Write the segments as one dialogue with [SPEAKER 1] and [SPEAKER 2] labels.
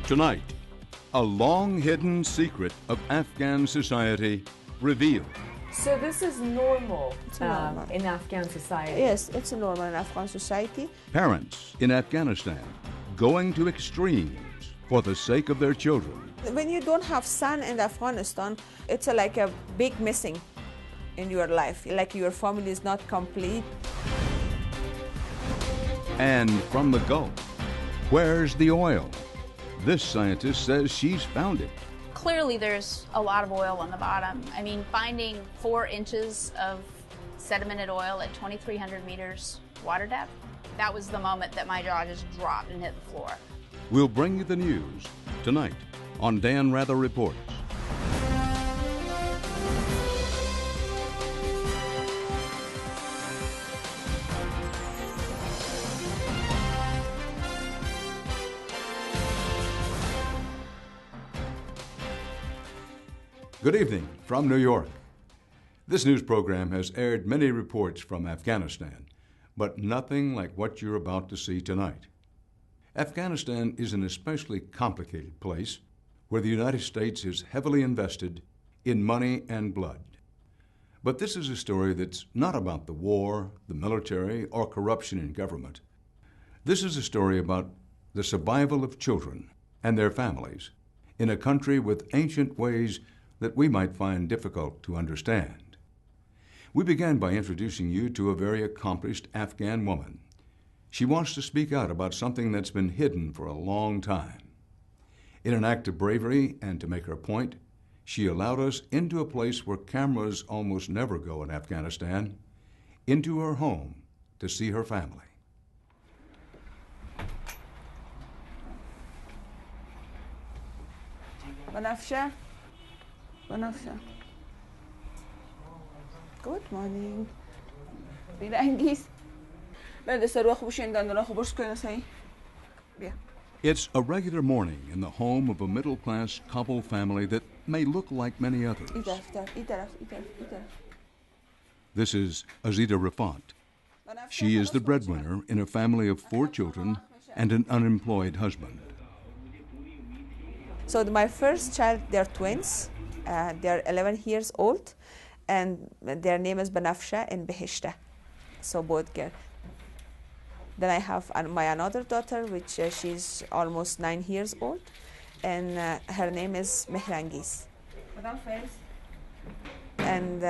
[SPEAKER 1] Tonight, a long-hidden secret of Afghan society revealed.
[SPEAKER 2] So this is normal,
[SPEAKER 3] normal
[SPEAKER 2] in Afghan society?
[SPEAKER 3] Yes, it's normal in Afghan society.
[SPEAKER 1] Parents in Afghanistan going to extremes for the sake of their children.
[SPEAKER 3] When you don't have son in Afghanistan, it's like a big missing in your life, like your family is not complete.
[SPEAKER 1] And from the Gulf, where's the oil? This scientist says she's found it.
[SPEAKER 4] Clearly there's a lot of oil on the bottom. I mean, finding 4 inches of sedimented oil at 2,300 meters water depth, that was the moment that my jaw just dropped and hit the floor.
[SPEAKER 1] We'll bring you the news tonight on Dan Rather Reports. Good evening from New York. This news program has aired many reports from Afghanistan, but nothing like what you're about to see tonight. Afghanistan is an especially complicated place where the United States is heavily invested in money and blood. But this is a story that's not about the war, the military, or corruption in government. This is a story about the survival of children and their families in a country with ancient ways that we might find difficult to understand. We began by introducing you to a very accomplished Afghan woman. She wants to speak out about something that's been hidden for a long time. In an act of bravery and to make her point, she allowed us into a place where cameras almost never go in Afghanistan, into her home to see her family.
[SPEAKER 3] Banafsha. Banafsha. Good morning. Bilangis.
[SPEAKER 1] It's a regular morning in the home of a middle-class Kabul family that may look like many others. This is Azita Rafat. She is the breadwinner in a family of 4 children and an unemployed husband.
[SPEAKER 3] So my first child, they're twins. They're 11 years old, and their name is Banafsha and Behishta. So both girls. Then I have my another daughter, which she's almost 9 years old, and her name is Mehrangis. And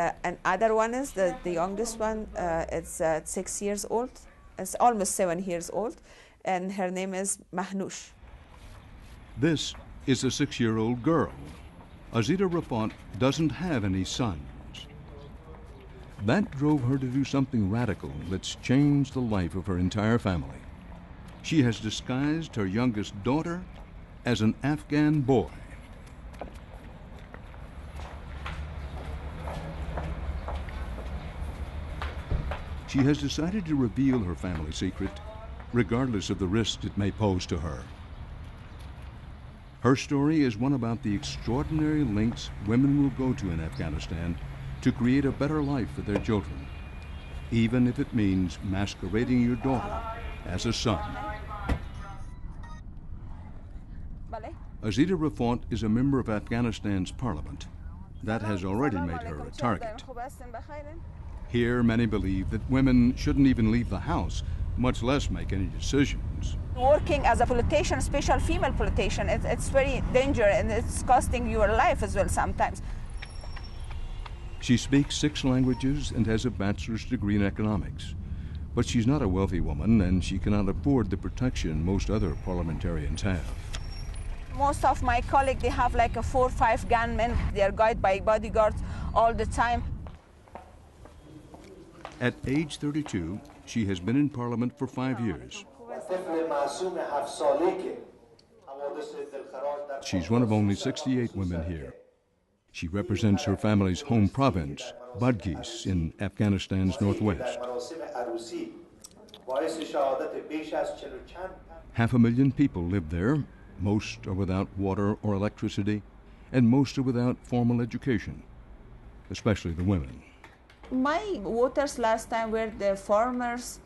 [SPEAKER 3] other one is the youngest one. It's 6 years old. It's almost 7 years old, and her name is Mahnush.
[SPEAKER 1] This is a 6-year-old girl. Azita Rafat doesn't have any sons. That drove her to do something radical that's changed the life of her entire family. She has disguised her youngest daughter as an Afghan boy. She has decided to reveal her family secret, regardless of the risks it may pose to her. Her story is one about the extraordinary lengths women will go to in Afghanistan to create a better life for their children, even if it means masquerading your daughter as a son. Azita Rafat is a member of Afghanistan's parliament. That has already made her a target. Here, many believe that women shouldn't even leave the house, much less make any decisions.
[SPEAKER 3] Working as a politician, special female politician, it's very dangerous, and it's costing your life as well sometimes.
[SPEAKER 1] She speaks 6 languages and has a bachelor's degree in economics. But she's not a wealthy woman, and she cannot afford the protection most other parliamentarians have.
[SPEAKER 3] Most of my colleagues, they have like 4 or 5 gunmen. They are guided by bodyguards all the time.
[SPEAKER 1] At age 32, she has been in parliament for 5 years. She's one of only 68 women here. She represents her family's home province, Badghis, in Afghanistan's northwest. 500,000 people live there. Most are without water or electricity, and most are without formal education, especially the women.
[SPEAKER 3] My voters last time were the farmers,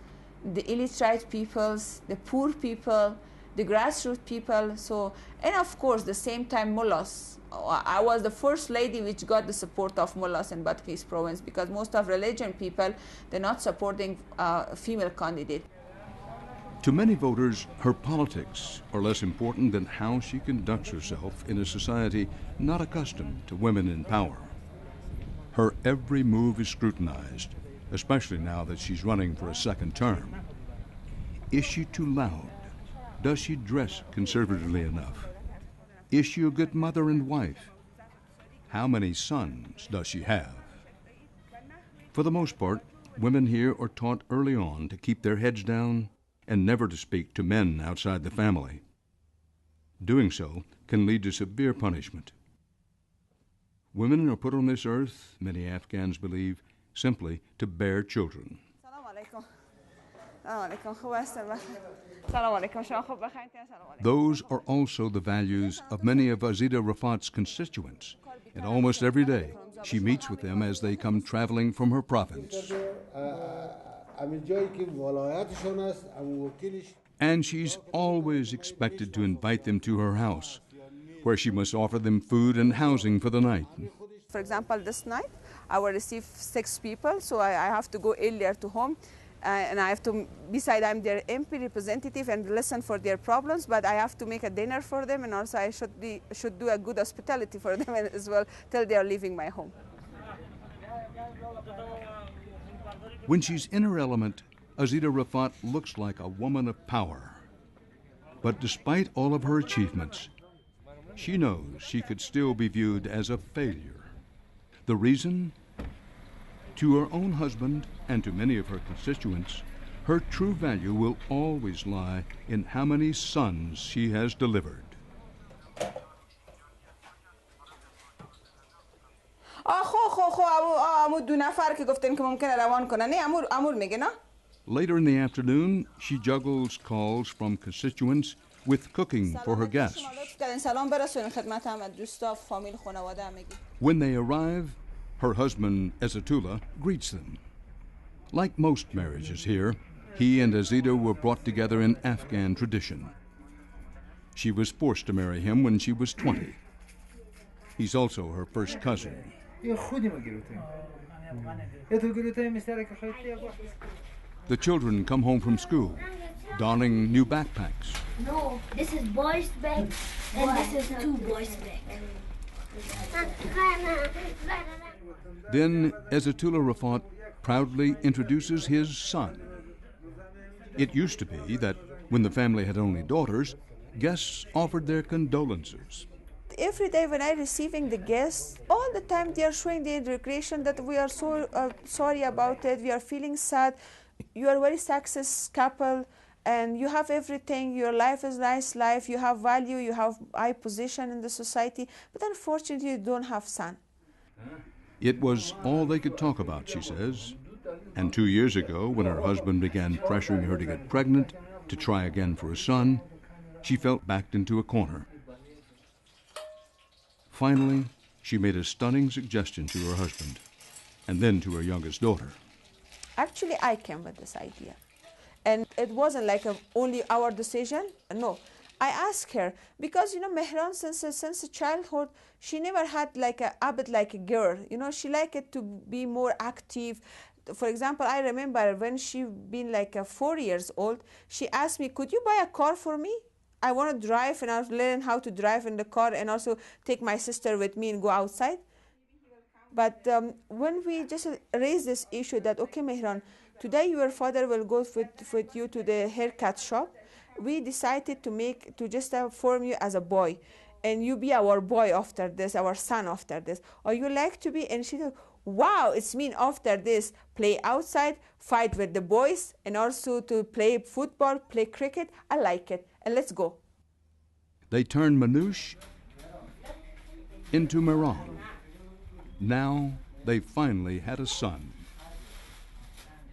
[SPEAKER 3] the illiterate peoples, the poor people, the grassroots people. So, and of course, the same time mullahs. I was the first lady which got the support of mullahs in Badghis province, because most of religion people, they're not supporting a female candidate.
[SPEAKER 1] To many voters, her politics are less important than how she conducts herself in a society not accustomed to women in power. Her every move is scrutinized, especially now that she's running for a second term. Is she too loud? Does she dress conservatively enough? Is she a good mother and wife? How many sons does she have? For the most part, women here are taught early on to keep their heads down and never to speak to men outside the family. Doing so can lead to severe punishment. Women are put on this earth, many Afghans believe, simply to bear children. Those are also the values of many of Azida Rafat's constituents, and almost every day she meets with them as they come traveling from her province. And she's always expected to invite them to her house, where she must offer them food and housing for the night.
[SPEAKER 3] For example, this night, I will receive 6 people, so I have to go earlier to home, and I have to, beside I'm their MP representative and listen for their problems, but I have to make a dinner for them, and also I should do a good hospitality for them as well till they are leaving my home.
[SPEAKER 1] When she's in her element, Azida Rafat looks like a woman of power. But despite all of her achievements, she knows she could still be viewed as a failure. The reason? To her own husband and to many of her constituents, her true value will always lie in how many sons she has delivered. Later in the afternoon, she juggles calls from constituents with cooking for her guests. When they arrive, her husband, Ezatullah, greets them. Like most marriages here, he and Azida were brought together in Afghan tradition. She was forced to marry him when she was 20. He's also her first cousin. The children come home from school, donning new backpacks.
[SPEAKER 5] No, this is boys' bag, and this is 2 boys' bag.
[SPEAKER 1] Then Ezatullah Rafat proudly introduces his son. It used to be that when the family had only daughters, guests offered their condolences.
[SPEAKER 3] Every day when I'm receiving the guests, all the time they are showing their regression that we are so sorry about it, we are feeling sad. You are a very success couple and you have everything, your life is nice life, you have value, you have high position in the society, but unfortunately you don't have son.
[SPEAKER 1] It was all they could talk about, she says. And 2 years ago, when her husband began pressuring her to get pregnant, to try again for a son, she felt backed into a corner. Finally, she made a stunning suggestion to her husband, and then to her youngest daughter.
[SPEAKER 3] Actually, I came with this idea. And it wasn't like only our decision. No, I asked her, because, Mehran, since childhood, she never had like a habit like a girl. She liked it to be more active. For example, I remember when she been like 4 years old, she asked me, could you buy a car for me? I want to drive, and I'll learn how to drive in the car and also take my sister with me and go outside. But when we just raised this issue that, okay, Mehran, today your father will go with you to the haircut shop, we decided to just form you as a boy, and you be our boy after this, our son after this. Or you like to be, and she said, wow, it's mean after this, play outside, fight with the boys, and also to play football, play cricket. I like it, and let's go.
[SPEAKER 1] They turned Manouche into Mehran. Now they finally had a son.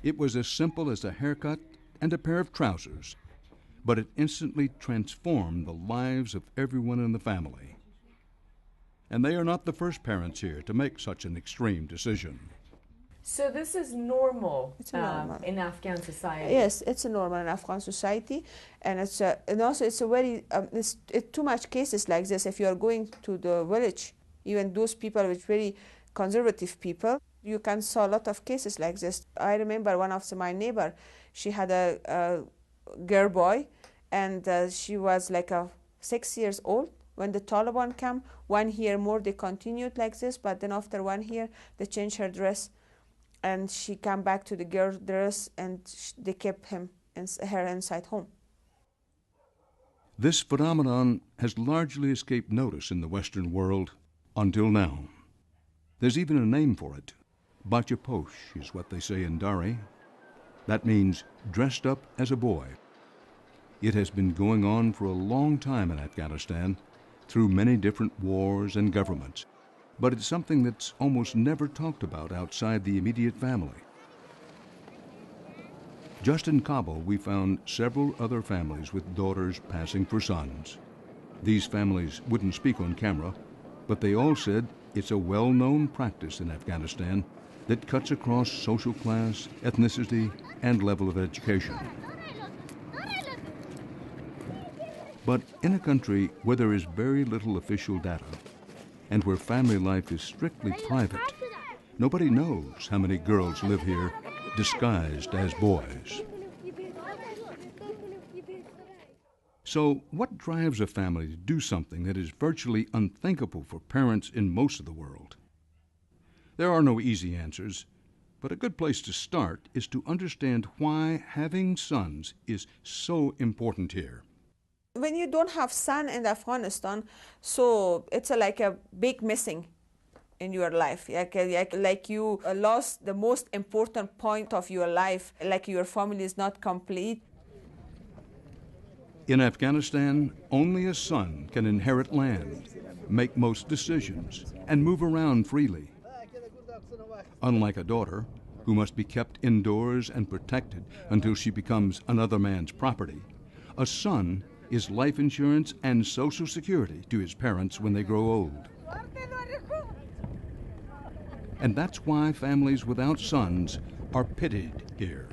[SPEAKER 1] It was as simple as a haircut and a pair of trousers, but it instantly transformed the lives of everyone in the family. And they are not the first parents here to make such an extreme decision.
[SPEAKER 2] So this is normal,
[SPEAKER 3] It's normal.
[SPEAKER 2] in Afghan society?
[SPEAKER 3] Yes, it's normal in Afghan society, and and also it's a very it's too much cases like this. If you are going to the village, even those people with very conservative people, you can saw a lot of cases like this. I remember one of my neighbor, she had a girl boy, and she was like 6 years old when the Taliban came. 1 year more they continued like this, but then after 1 year they changed her dress, and she came back to the girl dress, and they kept her inside home.
[SPEAKER 1] This phenomenon has largely escaped notice in the Western world until now. There's even a name for it. Bachaposh is what they say in Dari. That means dressed up as a boy. It has been going on for a long time in Afghanistan, through many different wars and governments. But it's something that's almost never talked about outside the immediate family. Just in Kabul, we found several other families with daughters passing for sons. These families wouldn't speak on camera, but they all said it's a well-known practice in Afghanistan that cuts across social class, ethnicity, and level of education. But in a country where there is very little official data, and where family life is strictly private, nobody knows how many girls live here disguised as boys. So what drives a family to do something that is virtually unthinkable for parents in most of the world? There are no easy answers, but a good place to start is to understand why having sons is so important here.
[SPEAKER 3] When you don't have son in Afghanistan, so it's like a big missing in your life. Like you lost the most important point of your life, like your family is not complete.
[SPEAKER 1] In Afghanistan, only a son can inherit land, make most decisions, and move around freely. Unlike a daughter, who must be kept indoors and protected until she becomes another man's property, a son is life insurance and Social Security to his parents when they grow old. And that's why families without sons are pitied here.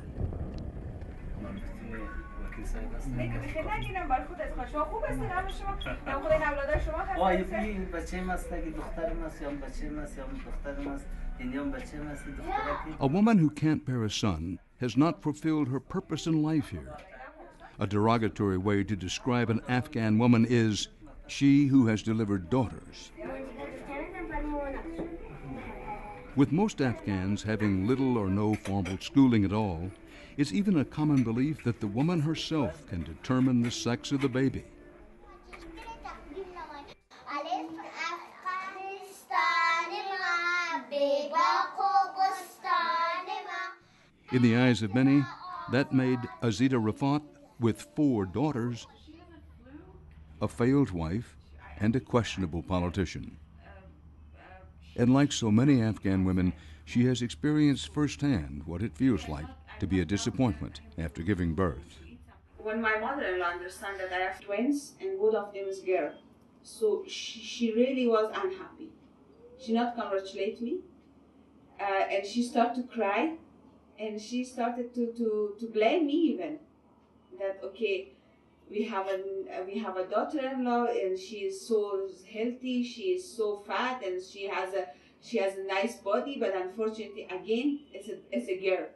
[SPEAKER 1] A woman who can't bear a son has not fulfilled her purpose in life here. A derogatory way to describe an Afghan woman is she who has delivered daughters. With most Afghans having little or no formal schooling at all, it's even a common belief that the woman herself can determine the sex of the baby. In the eyes of many, that made Azita Rafat, with 4 daughters, a failed wife, and a questionable politician. And like so many Afghan women, she has experienced firsthand what it feels like to be a disappointment after giving birth.
[SPEAKER 6] When my mother-in-law understood that I have twins and both of them is girl, so she really was unhappy. She not congratulate me, and she started to cry, and she started to blame me even. That okay, we have a daughter-in-law and she is so healthy, she is so fat, and she has a nice body, but unfortunately again it's a girl.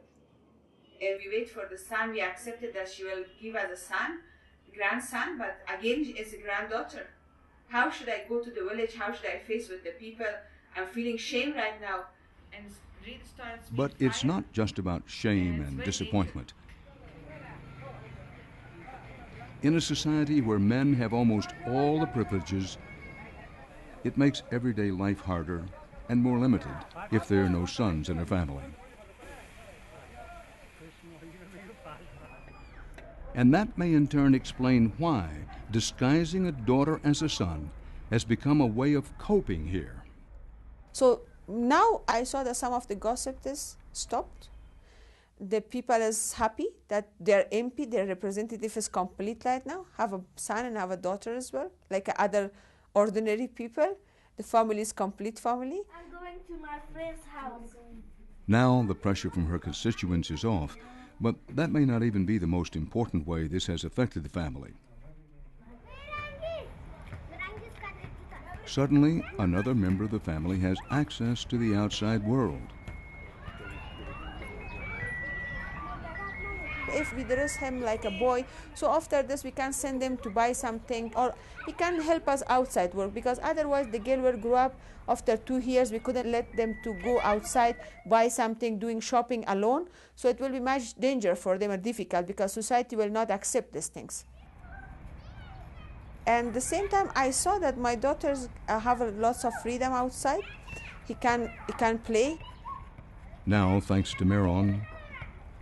[SPEAKER 6] And we wait for the son. We accepted that she will give us a son, grandson, but again it's a granddaughter. How should I go to the village? How should I face with the people? I'm feeling shame right now. And really starts.
[SPEAKER 1] But it's not just about shame and disappointment. In a society where men have almost all the privileges, it makes everyday life harder and more limited if there are no sons in a family. And that may in turn explain why disguising a daughter as a son has become a way of coping here.
[SPEAKER 3] So now I saw that some of the gossip is stopped. The people is happy that their MP, their representative is complete right now, have a son and have a daughter as well, like other ordinary people. The family is complete family.
[SPEAKER 5] I'm going to my friend's house.
[SPEAKER 1] Now the pressure from her constituents is off, but that may not even be the most important way this has affected the family. Suddenly, another member of the family has access to the outside world.
[SPEAKER 3] If we dress him like a boy, so after this we can send him to buy something, or he can help us outside work, because otherwise the girl will grow up. After 2 years we couldn't let them to go outside, buy something, doing shopping alone, so it will be much danger for them or difficult, because society will not accept these things. And at the same time I saw that my daughters have lots of freedom outside. He can play.
[SPEAKER 1] Now, thanks to Mehran,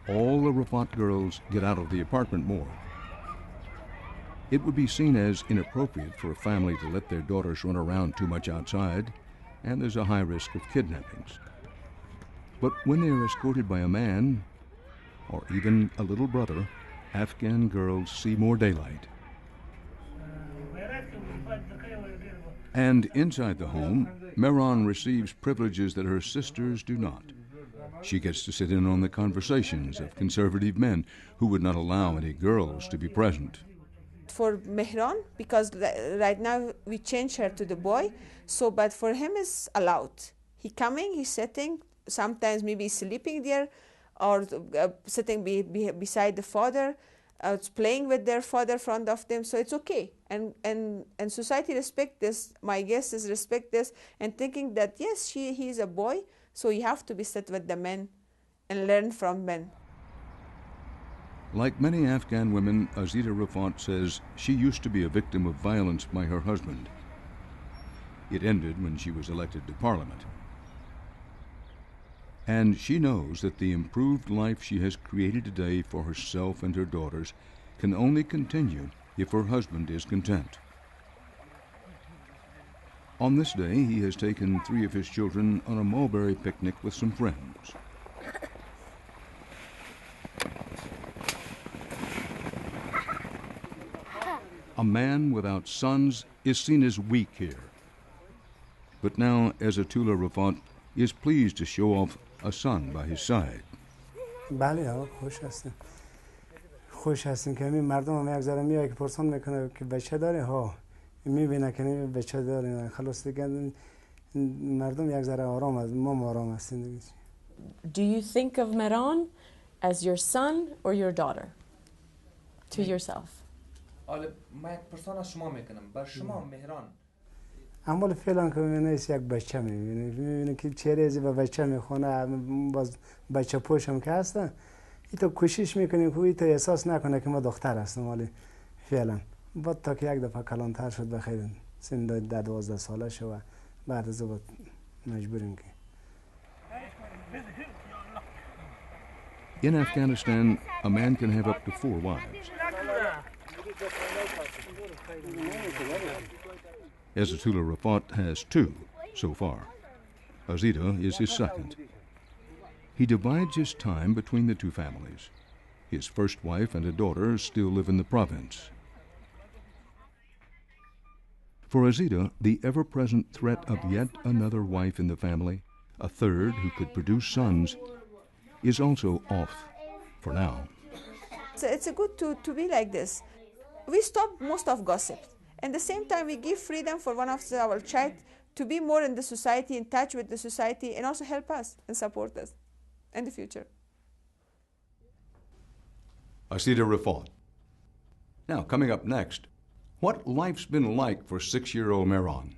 [SPEAKER 1] all the Rafat girls get out of the apartment more. It would be seen as inappropriate for a family to let their daughters run around too much outside, and there's a high risk of kidnappings. But when they are escorted by a man, or even a little brother, Afghan girls see more daylight. And inside the home, Mehran receives privileges that her sisters do not. She gets to sit in on the conversations of conservative men who would not allow any girls to be present.
[SPEAKER 3] For Mehran, because right now we change her to the boy, so but for him it's allowed. He coming, he's sitting, sometimes maybe sleeping there, or sitting beside the father, playing with their father in front of them, so it's okay. And society respect this, my guests respect this, and thinking that yes, he's a boy, so you have to be sit with the men and learn from men.
[SPEAKER 1] Like many Afghan women, Azita Rafat says she used to be a victim of violence by her husband. It ended when she was elected to parliament. And she knows that the improved life she has created today for herself and her daughters can only continue if her husband is content. On this day, he has taken 3 of his children on a mulberry picnic with some friends. A man without sons is seen as weak here. But now Azatullah Rafat is pleased to show off a son by his side.
[SPEAKER 7] بله خوش هستیم که همین مردم هم یک ذره میاد که پرسان میکنه که بچه داره ها میبینه که بچه داره خلاص دیگه مردم یک ذره آرام است ما آرام هستیم دیگه.
[SPEAKER 2] Do you think of Mehran as your son or your daughter to yourself?
[SPEAKER 8] حالا من یک پرسان از شما میکنم بر شما مهران
[SPEAKER 7] اما فعلا که میبینه یک بچه میبینه که چهره و بچه میخونه باز بچه پوشم که هستن ایتا کوشش میکنیم که ایتا احساس نکنه که ما دختر هستم ولی فعلا بعد تا که یک دفعه کلانتر شد بخیر سن 12 ساله شد و بعد از اون مجبوریم که
[SPEAKER 1] In Afghanistan, a man can have up to 4 wives. Azatullah Rafat has 2 so far. Azita is his second. He divides his time between the 2 families. His first wife and a daughter still live in the province. For Azita, the ever-present threat of yet another wife in the family, a third who could produce sons, is also off for now.
[SPEAKER 3] So it's good to be like this. We stop most of gossip. At the same time, we give freedom for one of our child to be more in the society, in touch with the society, and also help us and support us in the future.
[SPEAKER 1] Azita Rafat. Now, coming up next, what life's been like for 6-year-old Mehran.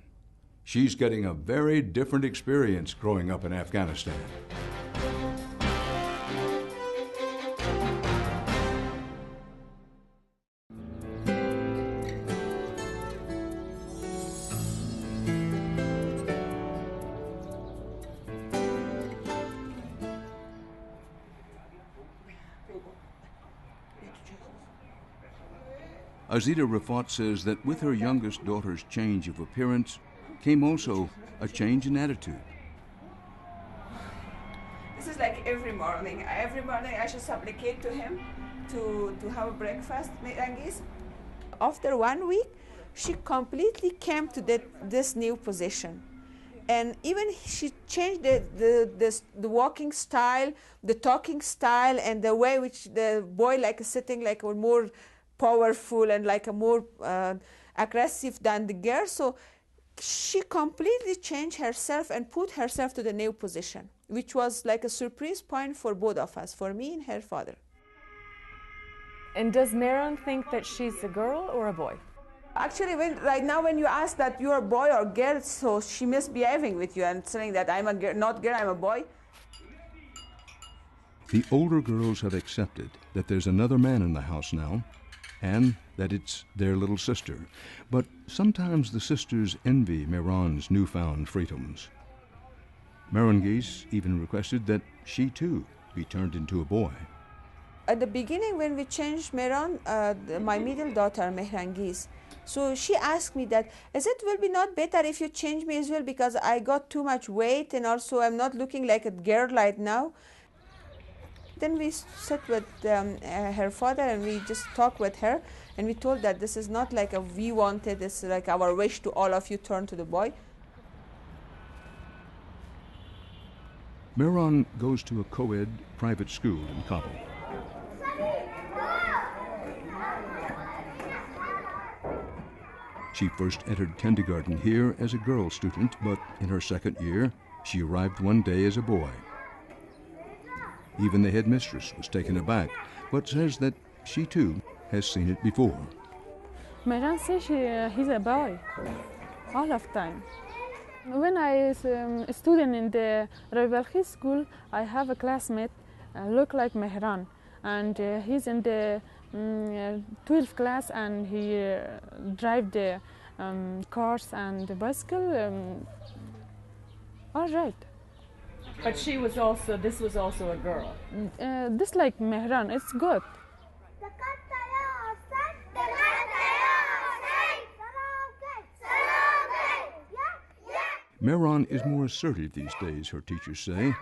[SPEAKER 1] She's getting a very different experience growing up in Afghanistan. Azita Rafat says that with her youngest daughter's change of appearance came also a change in attitude.
[SPEAKER 3] This is like every morning. Every morning I should supplicate to him to have breakfast, Rangis. After 1 week, she completely came to this new position. And even she changed the walking style, the talking style, and the way which the boy like sitting like a more powerful and like a more aggressive than the girl. So she completely changed herself and put herself to the new position, which was like a surprise point for both of us, for me and her father.
[SPEAKER 2] And does Meron think that she's a girl or a boy?
[SPEAKER 3] Actually, right now when you ask that you're a boy or girl, so she misbehaving with you and saying that I'm a girl, not girl, I'm a boy.
[SPEAKER 1] The older girls have accepted that there's another man in the house now, and that it's their little sister. But sometimes the sisters envy Meron's newfound freedoms. Merengues even requested that she too be turned into a boy.
[SPEAKER 3] At the beginning when we changed Meron, my middle daughter, Merengues, so she asked me that, is it will be not better if you change me as well, because I got too much weight and also I'm not looking like a girl right now. Then we sat with her father and we just talked with her and we told that this is not like a we wanted, this is like our wish to all of you turn to the boy.
[SPEAKER 1] Meron goes to a co-ed private school in Kabul. She first entered kindergarten here as a girl student, but in her second year, she arrived one day as a boy. Even the headmistress was taken aback, but says that she too has seen it before.
[SPEAKER 9] Meron says he's a boy, all of time. When I was a student in the Rivalhi school, I have a classmate look like Mehran, and he's in the 12th class, and he drive the cars and the bicycle. All right.
[SPEAKER 2] But she was also, this was also a girl.
[SPEAKER 9] This like Mehran, it's good.
[SPEAKER 1] Meron is more assertive these days, her teachers say,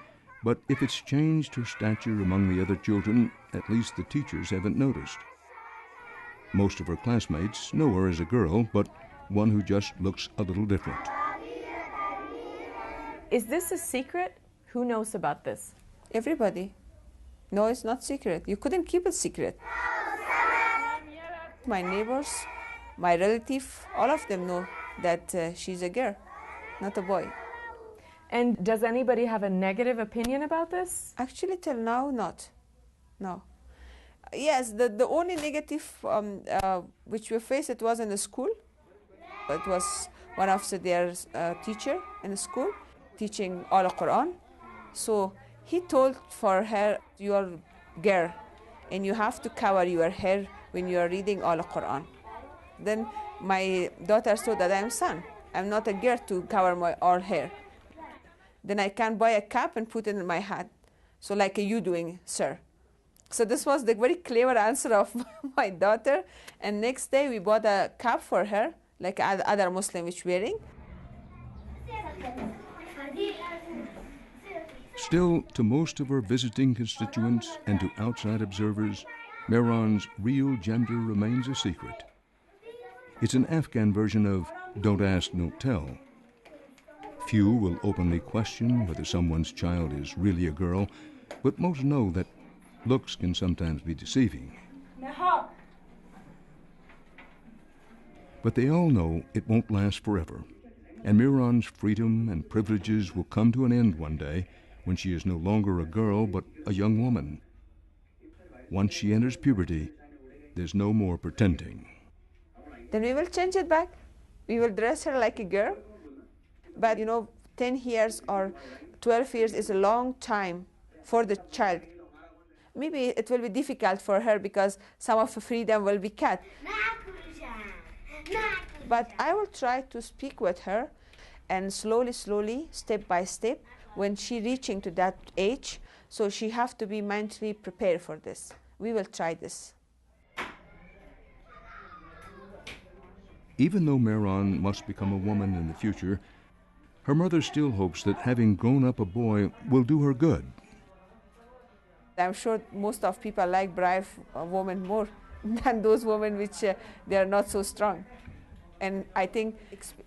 [SPEAKER 1] but if it's changed her stature among the other children, at least the teachers haven't noticed. Most of her classmates know her as a girl, but one who just looks a little different.
[SPEAKER 2] Is this a secret? Who knows about this?
[SPEAKER 3] Everybody. No, it's not secret. You couldn't keep it secret. My neighbors, my relative, all of them know that she's a girl, not a boy.
[SPEAKER 2] And does anybody have a negative opinion about this?
[SPEAKER 3] Actually, till now, not. No. Yes, the only negative which we faced, it was in the school. It was one of their teacher in the school teaching Al-Quran. So he told for her, you are girl and you have to cover your hair when you are reading Al-Quran. Then my daughter thought that I'm son. I'm not a girl to cover my all hair. Then I can buy a cap and put it in my hat. So like you doing, sir. So this was the very clever answer of my daughter. And next day we bought a cap for her, like other Muslim which wearing.
[SPEAKER 1] Still, to most of her visiting constituents and to outside observers, Meron's real gender remains a secret. It's an Afghan version of don't ask, don't tell. Few will openly question whether someone's child is really a girl, but most know that looks can sometimes be deceiving. But they all know it won't last forever, and Meron's freedom and privileges will come to an end one day when she is no longer a girl but a young woman. Once she enters puberty, there's no more pretending.
[SPEAKER 3] Then we will change it back. We will dress her like a girl. But 10 years or 12 years is a long time for the child. Maybe it will be difficult for her because some of the freedom will be cut. But I will try to speak with her and slowly, step by step, when she reaching to that age, so she have to be mentally prepared for this. We will try this.
[SPEAKER 1] Even though Meron must become a woman in the future, her mother still hopes that having grown up a boy will do her good.
[SPEAKER 3] I'm sure most of people like brave women more than those women which they are not so strong. And I think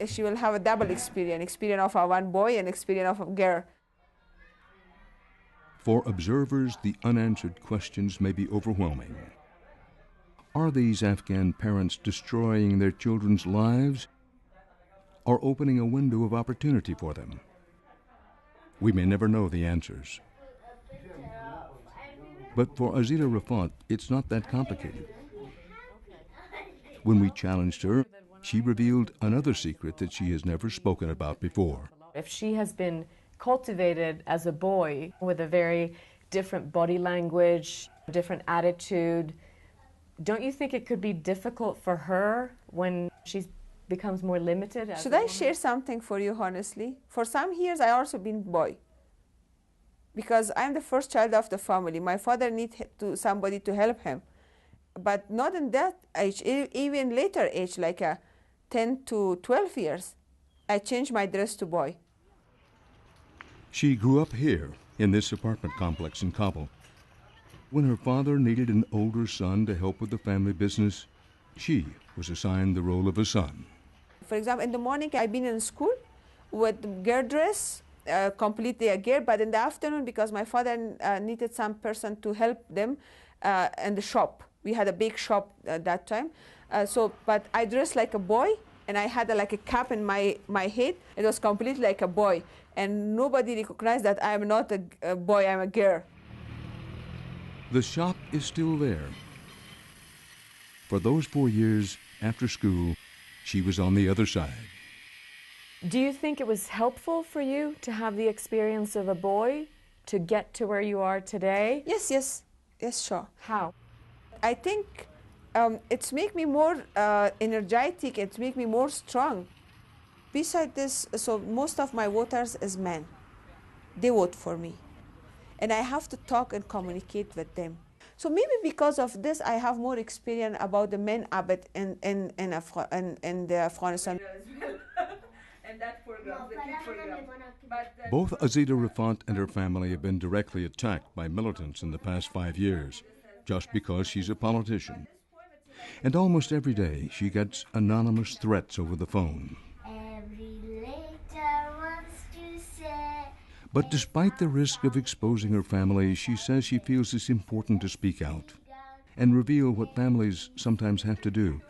[SPEAKER 3] she will have a double experience of a one boy and experience of a girl.
[SPEAKER 1] For observers, the unanswered questions may be overwhelming. Are these Afghan parents destroying their children's lives or opening a window of opportunity for them? We may never know the answers. But for Azita Rafat, it's not that complicated. When we challenged her, she revealed another secret that she has never spoken about before.
[SPEAKER 2] If she has been cultivated as a boy with a very different body language, different attitude, don't you think it could be difficult for her when she becomes more limited?
[SPEAKER 3] Should I share something for you, honestly? For some years, I also been boy. Because I'm the first child of the family. My father needed somebody to help him. But not in that age, even later age, like 10 to 12 years, I changed my dress to boy.
[SPEAKER 1] She grew up here in this apartment complex in Kabul. When her father needed an older son to help with the family business, she was assigned the role of a son.
[SPEAKER 3] For example, in the morning, I've been in school with girl dress, completely a girl, but in the afternoon, because my father needed some person to help them in the shop. We had a big shop that time. But I dressed like a boy, and I had like a cap in my head. It was completely like a boy. And nobody recognized that I'm not a boy, I'm a girl.
[SPEAKER 1] The shop is still there. For those 4 years after school, she was on the other side.
[SPEAKER 2] Do you think it was helpful for you to have the experience of a boy to get to where you are today?
[SPEAKER 3] Yes, sure.
[SPEAKER 2] How?
[SPEAKER 3] I think it's make me more energetic, it's make me more strong. Besides this, so most of my voters is men. They vote for me. And I have to talk and communicate with them. So maybe because of this, I have more experience about the men Abed in Afghanistan. And that program, the kid program.
[SPEAKER 1] Both Azita Rafat and her family have been directly attacked by militants in the past 5 years, just because she's a politician. And almost every day, she gets anonymous threats over the phone. But despite the risk of exposing her family, she says she feels it's important to speak out and reveal what families sometimes have to do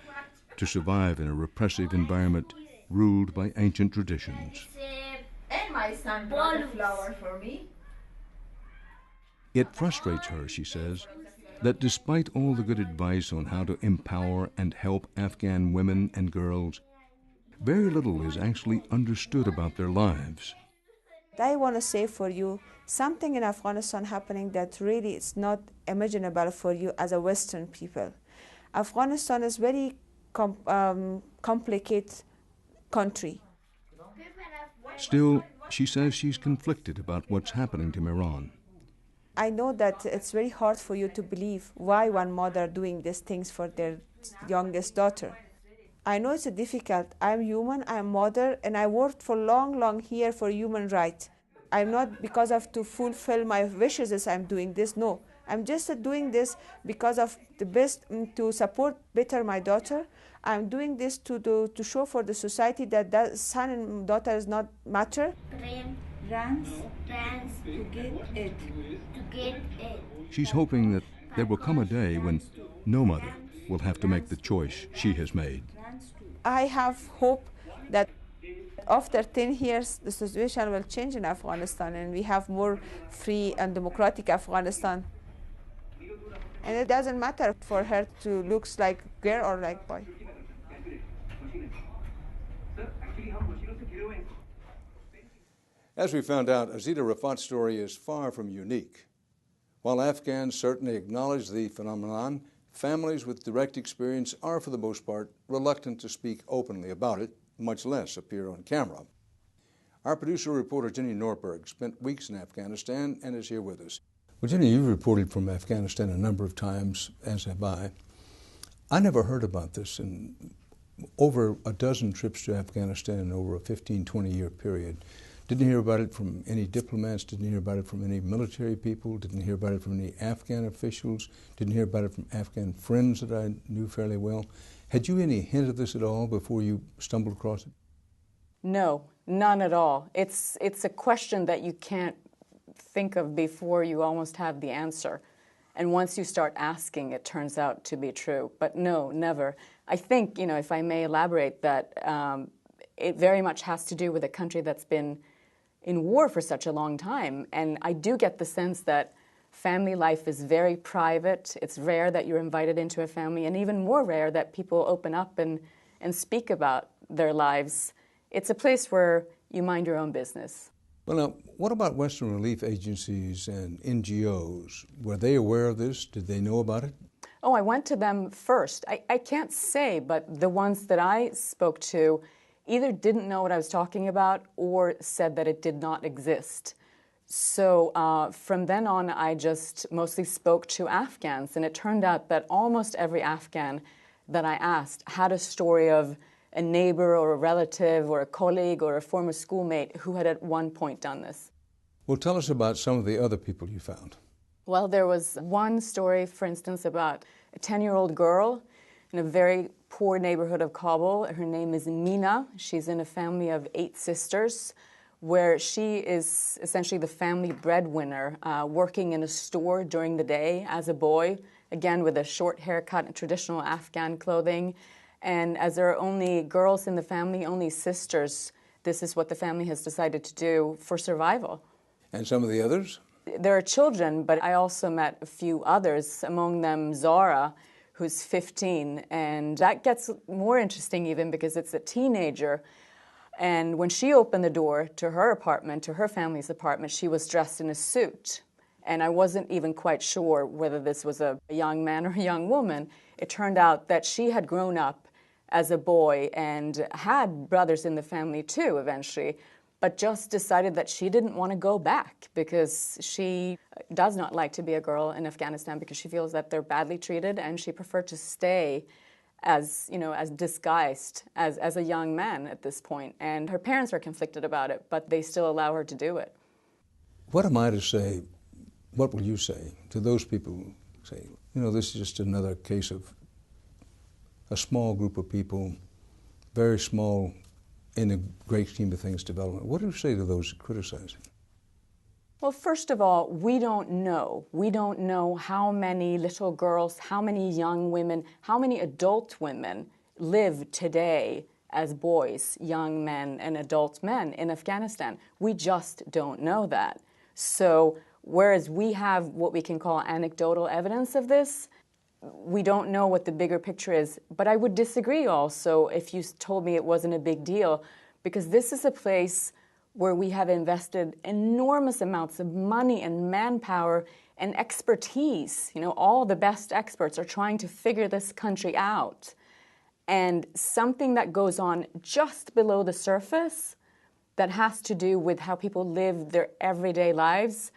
[SPEAKER 1] to survive in a repressive environment ruled by ancient traditions.
[SPEAKER 6] And my son brought a flower for me.
[SPEAKER 1] It frustrates her, she says, that despite all the good advice on how to empower and help Afghan women and girls, very little is actually understood about their lives.
[SPEAKER 3] I want to say for you, something in Afghanistan happening that really is not imaginable for you as a Western people. Afghanistan is very complicated country.
[SPEAKER 1] Still, she says she's conflicted about what's happening to Miran.
[SPEAKER 3] I know that it's very hard for you to believe why one mother doing these things for their youngest daughter. I know it's difficult. I'm human, I'm mother, and I worked for long here for human rights. I'm not because of to fulfill my wishes as I'm doing this, no. I'm just doing this because of the best, to support better my daughter. I'm doing this to show for the society that son and daughter is not matter.
[SPEAKER 6] Runs to get it.
[SPEAKER 1] She's hoping that there will come a day when no mother will have to make the choice she has made.
[SPEAKER 3] I have hope that after 10 years, the situation will change in Afghanistan and we have more free and democratic Afghanistan. And it doesn't matter for her to look like girl or like boy.
[SPEAKER 1] As we found out, Azita Rafat's story is far from unique. While Afghans certainly acknowledge the phenomenon, families with direct experience are, for the most part, reluctant to speak openly about it, much less appear on camera. Our producer-reporter Jenny Norberg spent weeks in Afghanistan and is here with us. Well, Jenny, you've reported from Afghanistan a number of times, as have I. I never heard about this in over a dozen trips to Afghanistan in over a 15, 20-year period. Didn't hear about it from any diplomats, didn't hear about it from any military people, didn't hear about it from any Afghan officials, didn't hear about it from Afghan friends that I knew fairly well. Had you any hint of this at all before you stumbled across it?
[SPEAKER 2] No, none at all. It's a question that you can't think of before you almost have the answer. And once you start asking, it turns out to be true. But no, never. I think, if I may elaborate, that it very much has to do with a country that's been in war for such a long time. And I do get the sense that family life is very private. It's rare that you're invited into a family, and even more rare that people open up and speak about their lives. It's a place where you mind your own business.
[SPEAKER 1] Well, now, what about Western relief agencies and NGOs? Were they aware of this? Did they know about it?
[SPEAKER 2] Oh, I went to them first. I can't say, but the ones that I spoke to either didn't know what I was talking about or said that it did not exist. So from then on, I just mostly spoke to Afghans, and it turned out that almost every Afghan that I asked had a story of a neighbor or a relative or a colleague or a former schoolmate who had at one point done this.
[SPEAKER 1] Well, tell us about some of the other people you found.
[SPEAKER 2] Well, there was one story, for instance, about a 10-year-old girl in a very poor neighborhood of Kabul. Her name is Mina. She's in a family of 8 sisters, where she is essentially the family breadwinner, working in a store during the day as a boy, again with a short haircut and traditional Afghan clothing. And as there are only girls in the family, only sisters, this is what the family has decided to do for survival.
[SPEAKER 1] And some of the others?
[SPEAKER 2] There are children, but I also met a few others, among them Zara, who's 15, and that gets more interesting even because it's a teenager. And when she opened the door to her apartment, to her family's apartment, she was dressed in a suit. And I wasn't even quite sure whether this was a young man or a young woman. It turned out that she had grown up as a boy and had brothers in the family too eventually, but just decided that she didn't want to go back because she does not like to be a girl in Afghanistan because she feels that they're badly treated, and she preferred to stay as disguised as a young man at this point. And her parents are conflicted about it, but they still allow her to do it.
[SPEAKER 1] What am I to say, what will you say to those people who say, this is just another case of a small group of people, very small in the great scheme of things development? What do you say to those criticizing?
[SPEAKER 2] Well, first of all, we don't know. We don't know how many little girls, how many young women, how many adult women live today as boys, young men, and adult men in Afghanistan. We just don't know that. So whereas we have what we can call anecdotal evidence of this, we don't know what the bigger picture is. But I would disagree also if you told me it wasn't a big deal, because this is a place where we have invested enormous amounts of money and manpower and expertise. All the best experts are trying to figure this country out. And something that goes on just below the surface that has to do with how people live their everyday lives,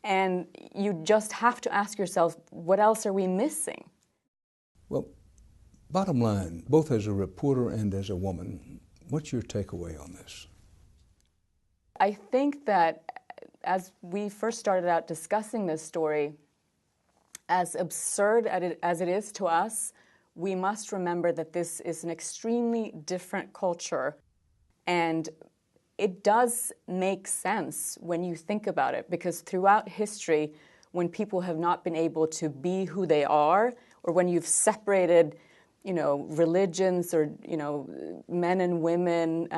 [SPEAKER 2] and you just have to ask yourself, what else are we missing?
[SPEAKER 1] Well, bottom line, both as a reporter and as a woman, what's your takeaway on this?
[SPEAKER 2] I think that as we first started out discussing this story, as absurd as it is to us, we must remember that this is an extremely different culture, and it does make sense when you think about it, because throughout history, when people have not been able to be who they are, or when you've separated, religions or, men and women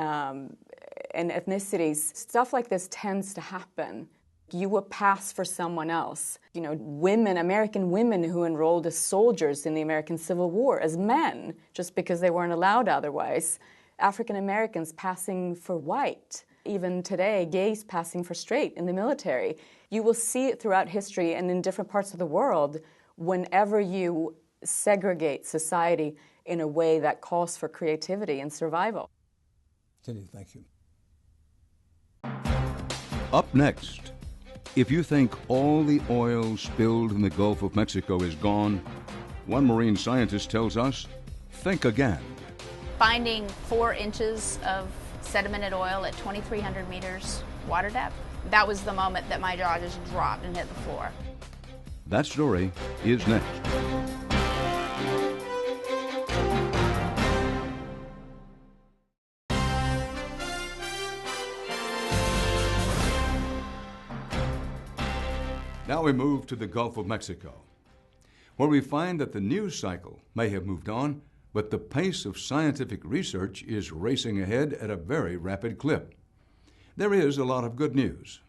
[SPEAKER 2] and ethnicities, stuff like this tends to happen. You will pass for someone else. Women, American women who enrolled as soldiers in the American Civil War as men, just because they weren't allowed otherwise. African Americans passing for white. Even today, gays passing for straight in the military. You will see it throughout history and in different parts of the world whenever you segregate society in a way that calls for creativity and survival.
[SPEAKER 1] Cindy, thank you.
[SPEAKER 10] Up next, if you think all the oil spilled in the Gulf of Mexico is gone, one marine scientist tells us, think again.
[SPEAKER 4] Finding 4 inches of sedimented oil at 2,300 meters water depth. That was the moment that my jaw just dropped and hit the floor.
[SPEAKER 10] That story is next.
[SPEAKER 1] Now we move to the Gulf of Mexico, where we find that the news cycle may have moved on, but the pace of scientific research is racing ahead at a very rapid clip. There is a lot of good news.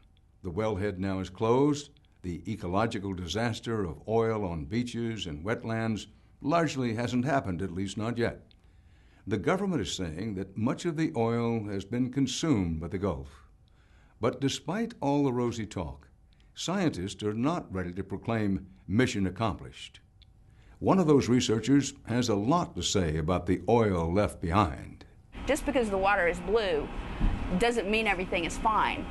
[SPEAKER 1] The wellhead now is closed. The ecological disaster of oil on beaches and wetlands largely hasn't happened, at least not yet. The government is saying that much of the oil has been consumed by the Gulf. But despite all the rosy talk, scientists are not ready to proclaim mission accomplished. One of those researchers has a lot to say about the oil left behind.
[SPEAKER 4] Just because the water is blue doesn't mean everything is fine.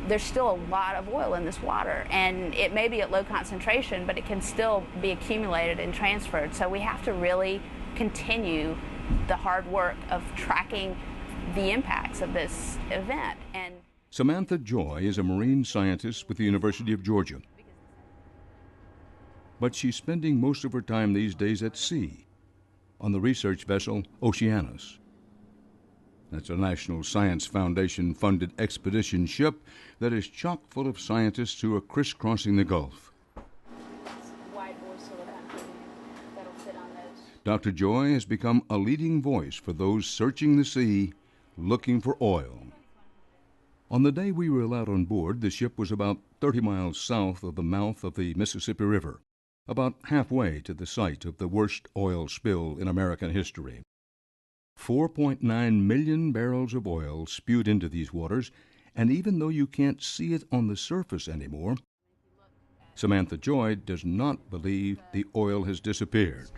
[SPEAKER 4] There's still a lot of oil in this water, and it may be at low concentration, but it can still be accumulated and transferred. So we have to really continue the hard work of tracking the impacts of this event. And
[SPEAKER 10] Samantha Joy is a marine scientist with the University of Georgia. But she's spending most of her time these days at sea on the research vessel Oceanus. That's a National Science Foundation-funded expedition ship that is chock full of scientists who are crisscrossing the Gulf. Dr. Joy has become a leading voice for those searching the sea, looking for oil. On the day we were allowed on board, the ship was about 30 miles south of the mouth of the Mississippi River, about halfway to the site of the worst oil spill in American history. 4.9 million barrels of oil spewed into these waters, and even though you can't see it on the surface anymore, Samantha Joy does not believe the oil has disappeared.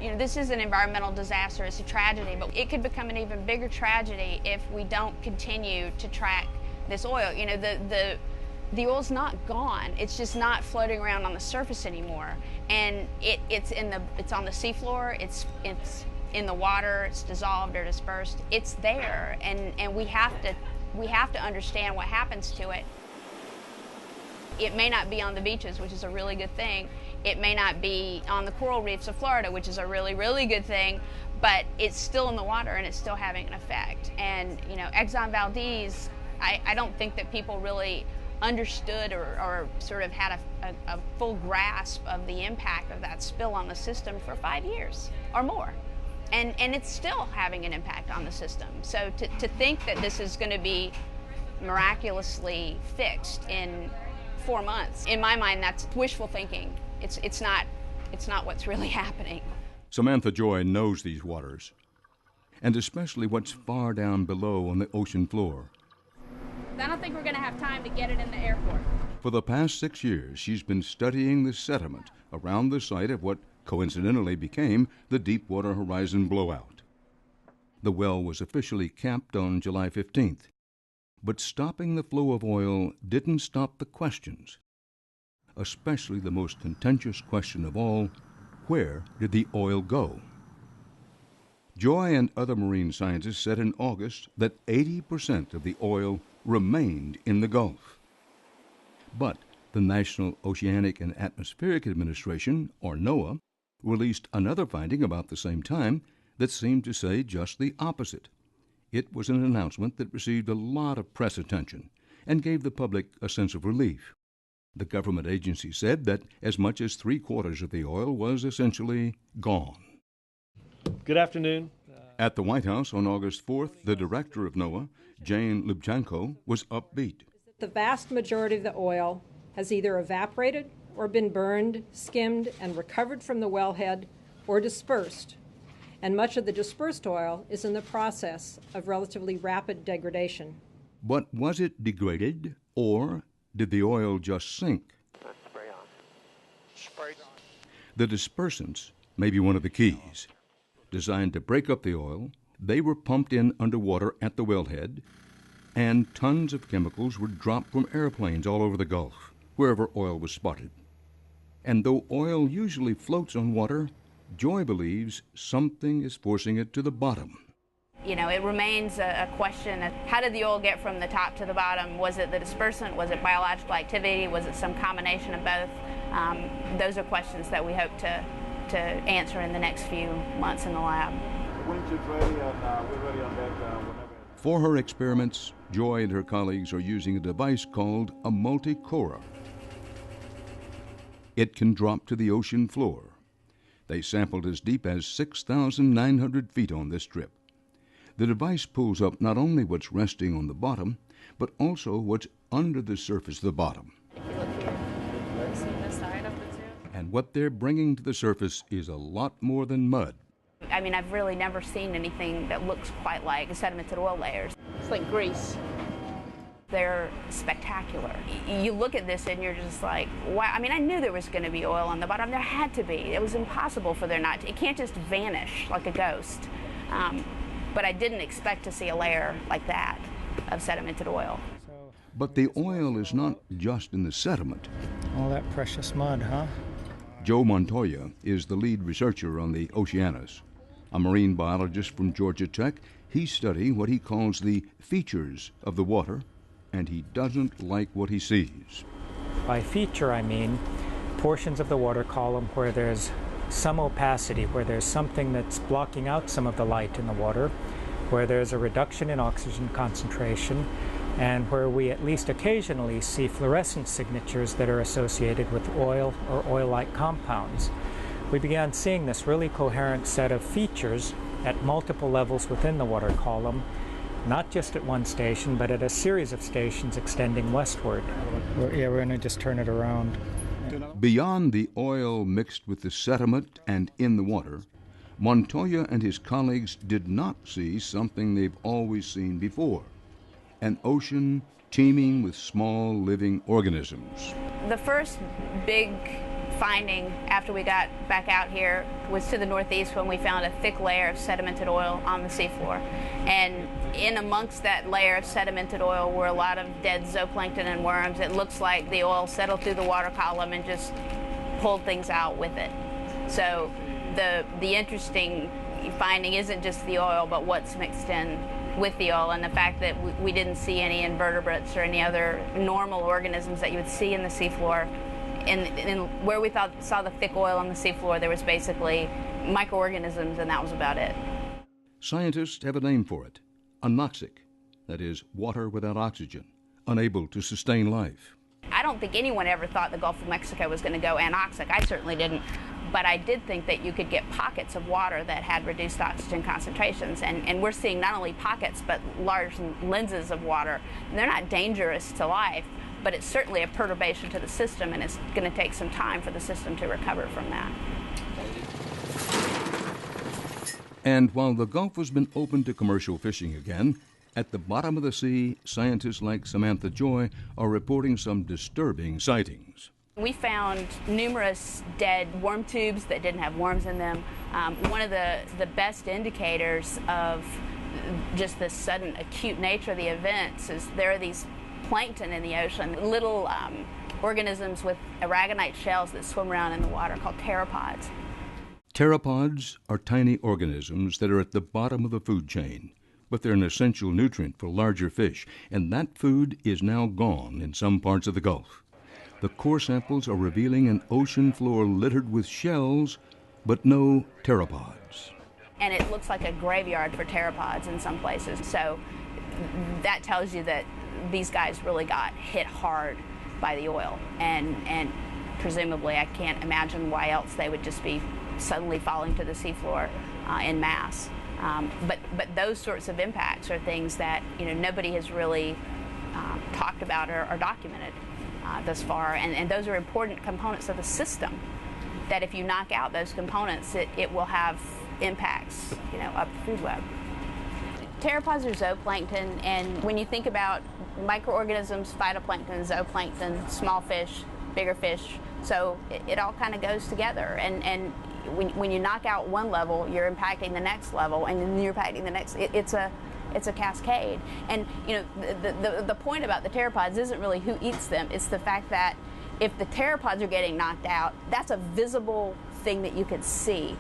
[SPEAKER 4] you know, this is an environmental disaster, it's a tragedy, but it could become an even bigger tragedy if we don't continue to track this oil. You know, the oil's not gone, it's just not floating around on the surface anymore. And it's on the seafloor, it's in the water, it's dissolved or dispersed. It's there, and we have to understand what happens to it. It may not be on the beaches, which is a really good thing. It may not be on the coral reefs of Florida, which is a really, really good thing, but it's still in the water and it's still having an effect. And, you know, Exxon Valdez, I don't think that people really understood or sort of had a full grasp of the impact of that spill on the system for 5 years or more. And it's still having an impact on the system. So to think that this is going to be miraculously fixed in 4 months, in my mind, that's wishful thinking. It's not what's really happening.
[SPEAKER 10] Samantha Joy knows these waters, and especially what's far down below on the ocean floor.
[SPEAKER 4] I don't think we're going to have time to get it in the airport.
[SPEAKER 10] For the past 6 years, she's been studying the sediment around the site of what coincidentally became the Deepwater Horizon blowout. The well was officially capped on July 15th, but stopping the flow of oil didn't stop the questions, especially the most contentious question of all: where did the oil go? Joy and other marine scientists said in August that 80% of the oil remained in the Gulf. But the National Oceanic and Atmospheric Administration, or NOAA, released another finding about the same time that seemed to say just the opposite. It was an announcement that received a lot of press attention and gave the public a sense of relief. The government agency said that as much as 3/4 of the oil was essentially gone.
[SPEAKER 11] Good afternoon.
[SPEAKER 10] At the White House on August 4th, the director of NOAA, Jane Lubchenco, was upbeat.
[SPEAKER 12] The vast majority of the oil has either evaporated or been burned, skimmed, and recovered from the wellhead or dispersed. And much of the dispersed oil is in the process of relatively rapid degradation.
[SPEAKER 10] But was it degraded, or did the oil just sink?
[SPEAKER 11] Spray on. Spray on.
[SPEAKER 10] The dispersants may be one of the keys. Designed to break up the oil, they were pumped in underwater at the wellhead, and tons of chemicals were dropped from airplanes all over the Gulf, wherever oil was spotted. And though oil usually floats on water, Joy believes something is forcing it to the bottom.
[SPEAKER 4] You know, it remains a question of how did the oil get from the top to the bottom? Was it the dispersant? Was it biological activity? Was it some combination of both? Those are questions that we hope to answer in the next few months in the lab.
[SPEAKER 11] Winch is ready, and we're ready on deck whenever.
[SPEAKER 10] For her experiments, Joy and her colleagues are using a device called a multi-corer. It can drop to the ocean floor. They sampled as deep as 6,900 feet on this trip. The device pulls up not only what's resting on the bottom, but also what's under the surface of the bottom.
[SPEAKER 9] If you look here, you see the side of the tube.
[SPEAKER 10] And what they're bringing to the surface is a lot more than mud.
[SPEAKER 4] I mean, I've really never seen anything that looks quite like sedimented oil layers. It's like grease. They're spectacular. You look at this and you're just like, wow. I mean, I knew there was going to be oil on the bottom. There had to be. It was impossible for there not to. It can't just vanish like a ghost. But I didn't expect to see a layer like that of sedimented oil.
[SPEAKER 10] But the oil is not just in the sediment.
[SPEAKER 13] All that precious mud, huh?
[SPEAKER 10] Joe Montoya is the lead researcher on the Oceanus. A marine biologist from Georgia Tech, he's studying what he calls the features of the water, and he doesn't like what he sees.
[SPEAKER 13] By feature, I mean portions of the water column where there's some opacity, where there's something that's blocking out some of the light in the water, where there's a reduction in oxygen concentration, and where we at least occasionally see fluorescent signatures that are associated with oil or oil-like compounds. We began seeing this really coherent set of features at multiple levels within the water column, not just at one station, but at a series of stations extending westward. We're going to just turn it around.
[SPEAKER 10] Beyond the oil mixed with the sediment and in the water, Montoya and his colleagues did not see something they've always seen before: an ocean teeming with small living organisms.
[SPEAKER 4] The first big finding after we got back out here was to the northeast when we found a thick layer of sedimented oil on the seafloor. And in amongst that layer of sedimented oil were a lot of dead zooplankton and worms. It looks like the oil settled through the water column and just pulled things out with it. So the interesting finding isn't just the oil, but what's mixed in with the oil, and the fact that we didn't see any invertebrates or any other normal organisms that you would see in the seafloor. In where we saw the thick oil on the seafloor, there was basically microorganisms, and that was about it.
[SPEAKER 10] Scientists have a name for it: anoxic, that is, water without oxygen, unable to sustain life.
[SPEAKER 4] I don't think anyone ever thought the Gulf of Mexico was going to go anoxic. I certainly didn't. But I did think that you could get pockets of water that had reduced oxygen concentrations. And we're seeing not only pockets, but large lenses of water. And they're not dangerous to life, but it's certainly a perturbation to the system, and it's going to take some time for the system to recover from that.
[SPEAKER 10] And while the Gulf has been open to commercial fishing again, at the bottom of the sea, scientists like Samantha Joy are reporting some disturbing sightings.
[SPEAKER 4] We found numerous dead worm tubes that didn't have worms in them. One of the best indicators of just the sudden acute nature of the events is there are these plankton in the ocean, little organisms with aragonite shells that swim around in the water called pteropods.
[SPEAKER 10] Pteropods are tiny organisms that are at the bottom of the food chain, but they're an essential nutrient for larger fish, and that food is now gone in some parts of the Gulf. The core samples are revealing an ocean floor littered with shells, but no pteropods.
[SPEAKER 4] And it looks like a graveyard for pteropods in some places. So that tells you that these guys really got hit hard by the oil. And presumably, I can't imagine why else they would just be suddenly falling to the seafloor en masse. But those sorts of impacts are things that nobody has really talked about or documented thus far, and those are important components of the system, that if you knock out those components, it will have impacts up the food web. Pteropods are zooplankton, and when you think about microorganisms, phytoplankton, zooplankton, small fish, bigger fish, so it all kind of goes together, and when you knock out one level, you're impacting the next level, and then you're impacting the next. It's a cascade. And the point about the pteropods isn't really who eats them, it's the fact that if the pteropods are getting knocked out, that's a visible thing that you can see.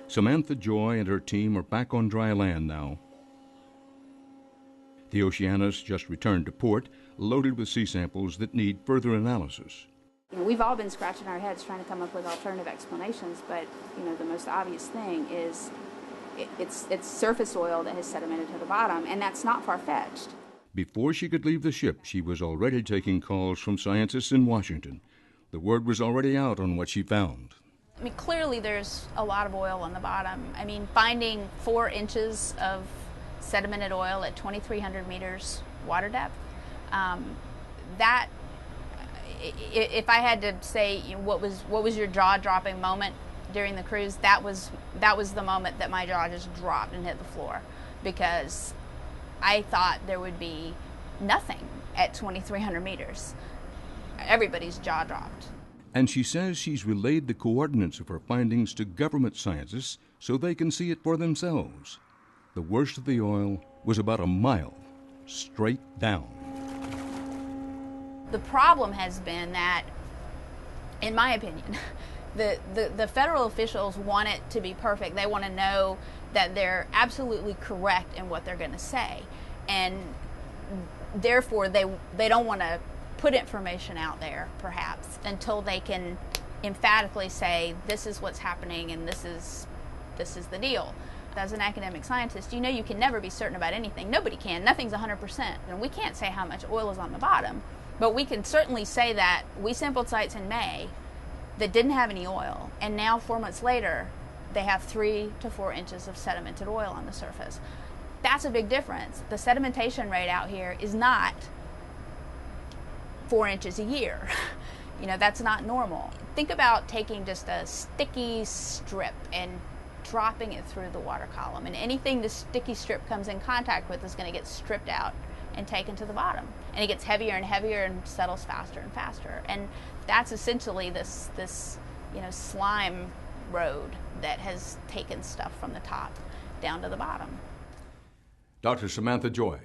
[SPEAKER 10] Samantha Joy and her team are back on dry land now. The Oceanus just returned to port, loaded with sea samples that need further analysis.
[SPEAKER 4] We've all been scratching our heads trying to come up with alternative explanations, but the most obvious thing is it's surface oil that has sedimented to the bottom, and that's not far-fetched.
[SPEAKER 10] Before she could leave the ship, she was already taking calls from scientists in Washington. The word was already out on what she found.
[SPEAKER 4] I mean, clearly there's a lot of oil on the bottom. I mean, finding 4 inches of sedimented oil at 2,300 meters water depth, that, if I had to say what was your jaw-dropping moment during the cruise, that was the moment that my jaw just dropped and hit the floor, because I thought there would be nothing at 2,300 meters. Everybody's jaw dropped.
[SPEAKER 10] And she says she's relayed the coordinates of her findings to government scientists so they can see it for themselves. The worst of the oil was about a mile straight down.
[SPEAKER 4] The problem has been that, in my opinion, the federal officials want it to be perfect. They want to know that they're absolutely correct in what they're going to say, and therefore they don't want to put information out there, perhaps, until they can emphatically say this is what's happening and this is the deal. As an academic scientist, you can never be certain about anything. Nobody can. Nothing's 100%, and we can't say how much oil is on the bottom, but we can certainly say that we sampled sites in May that didn't have any oil, and now 4 months later they have 3 to 4 inches of sedimented oil on the surface. That's a big difference. The sedimentation rate out here is not 4 inches a year. That's not normal. Think about taking just a sticky strip and dropping it through the water column, and anything the sticky strip comes in contact with is going to get stripped out and taken to the bottom, and it gets heavier and heavier and settles faster and faster. And that's essentially this slime road that has taken stuff from the top down to the bottom.
[SPEAKER 1] Dr. Samantha Joy.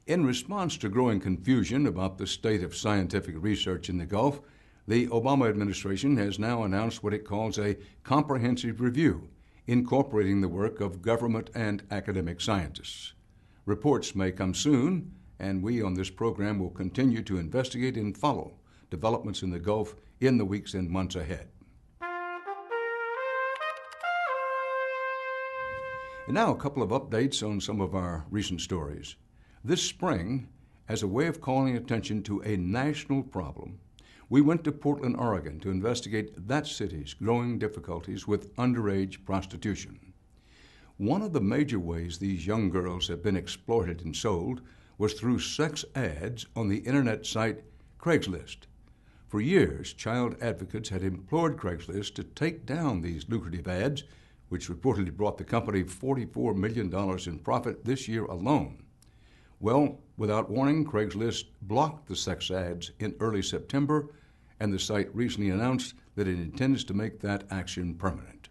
[SPEAKER 1] In response to growing confusion about the state of scientific research in the Gulf, the Obama administration has now announced what it calls a comprehensive review, incorporating the work of government and academic scientists. Reports may come soon, and we on this program will continue to investigate and follow developments in the Gulf in the weeks and months ahead. And now a couple of updates on some of our recent stories. This spring, as a way of calling attention to a national problem, we went to Portland, Oregon to investigate that city's growing difficulties with underage prostitution. One of the major ways these young girls have been exploited and sold was through sex ads on the internet site Craigslist. For years, child advocates had implored Craigslist to take down these lucrative ads, which reportedly brought the company $44 million in profit this year alone. Well, without warning, Craigslist blocked the sex ads in early September, and the site recently announced that it intends to make that action permanent.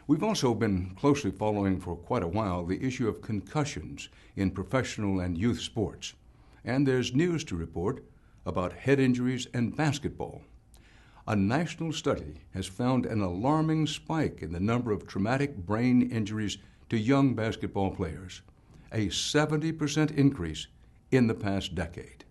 [SPEAKER 1] We've also been closely following for quite a while the issue of concussions in professional and youth sports, and there's news to report about head injuries in basketball. A national study has found an alarming spike in the number of traumatic brain injuries to young basketball players, a 70% increase in the past decade.